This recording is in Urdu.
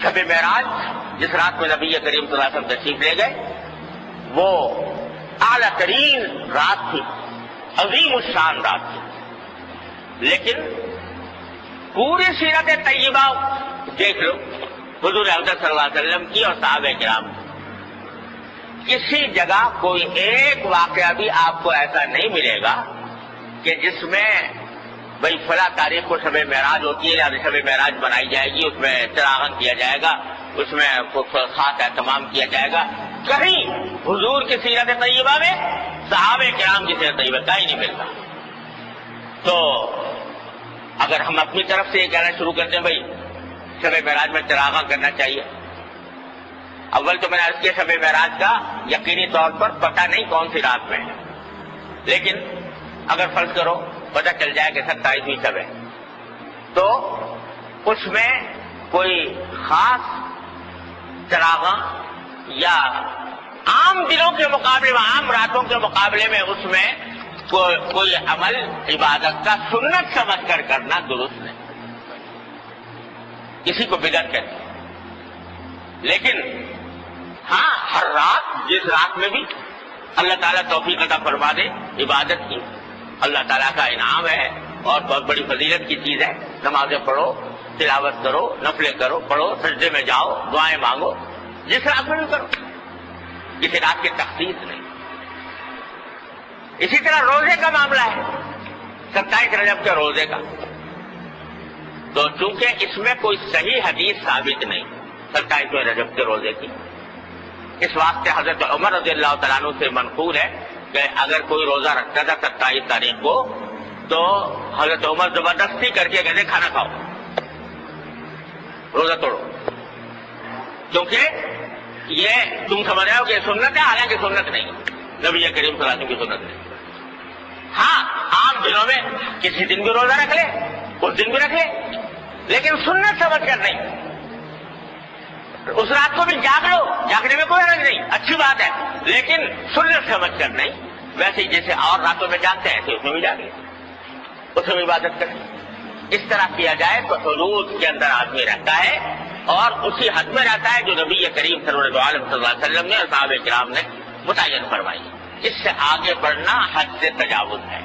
شب معراج جس رات میں نبی کریم صلی اللہ علیہ وسلم تشریف لے گئے وہ اعلیٰ ترین رات تھی، عظیم الشان رات تھی، لیکن پوری سیرت طیبہ دیکھ لو حضور اقدس صلی اللہ علیہ وسلم کی اور صحابہ کرام کی، کسی جگہ کوئی ایک واقعہ بھی آپ کو ایسا نہیں ملے گا کہ جس میں بھئی فلاں تاریخ کو شب معراج ہوتی ہے، یعنی شب معراج بنائی جائے گی، اس میں چراغن کیا جائے گا، اس میں خاص اہتمام کیا جائے گا. کہیں حضور کی سیرت طیبہ میں صحابہ کرام کی سیرت طیبہ کا ہی نہیں ملتا. تو اگر ہم اپنی طرف سے یہ کہنا شروع کرتے ہیں بھائی شب معراج میں چراغاں کرنا چاہیے، اول تو میں نے عرض کیا شب معراج کا یقینی طور پر پتہ نہیں کون سی رات میں ہے، لیکن اگر فرض کرو پتہ چل جائے کہ 27ویں شب ہے تو اس میں کوئی خاص چراغاں یا عام دنوں کے مقابلے میں، عام راتوں کے مقابلے میں اس میں کوئی عمل عبادت کا سنت سمجھ کر کرنا درست نہیں، کسی کو بدعت کہتے ہیں. لیکن ہاں ہر رات جس رات میں بھی اللہ تعالیٰ توفیق عطا فرما دے عبادت کی، اللہ تعالیٰ کا انعام ہے اور بہت بڑی فضیلت کی چیز ہے. نمازیں پڑھو، تلاوت کرو، نفلیں کرو، پڑھو، سجدے میں جاؤ، دعائیں مانگو، جس رات میں بھی کرو، کسی رات کی تخصیص نہیں. اسی طرح روزے کا معاملہ ہے، 27 رجب کے روزے کا، تو چونکہ اس میں کوئی صحیح حدیث ثابت نہیں 27ویں رجب کے روزے کی، اس واسطے حضرت عمر رضی اللہ تعالیٰ عنہ سے منقول ہے کہ اگر کوئی روزہ رکھتا تھا 27 تاریخ کو تو حضرت عمر زبردستی کر کے کہتے کھانا کھاؤ، روزہ توڑو، کیونکہ یہ تم سمجھ رہے ہو کہ سنت ہے، حالانکہ سنت نہیں، نبی کریم صلی اللہ علیہ وسلم کی سنت نہیں. ہاں عام دنوں میں کسی دن بھی روزہ رکھ لے، اس دن بھی رکھ لے، لیکن سنت سمجھ کر نہیں. اس رات کو بھی جاگ لو، جاگنے میں کوئی حرج نہیں، اچھی بات ہے، لیکن سنت سمجھ کر نہیں. ویسے ہی جیسے اور راتوں میں جاگتے ہیں ایسے اس میں بھی جاگے، اس میں عبادت کریں. اس طرح کیا جائے تو حدود کے اندر آدمی رہتا ہے اور اسی حد میں رہتا ہے جو نبی کریم صلی اللہ علیہ وسلم نے اور صحابہ کرام نے متعین فرمائی. اس سے آگے بڑھنا حد سے تجاوز ہے.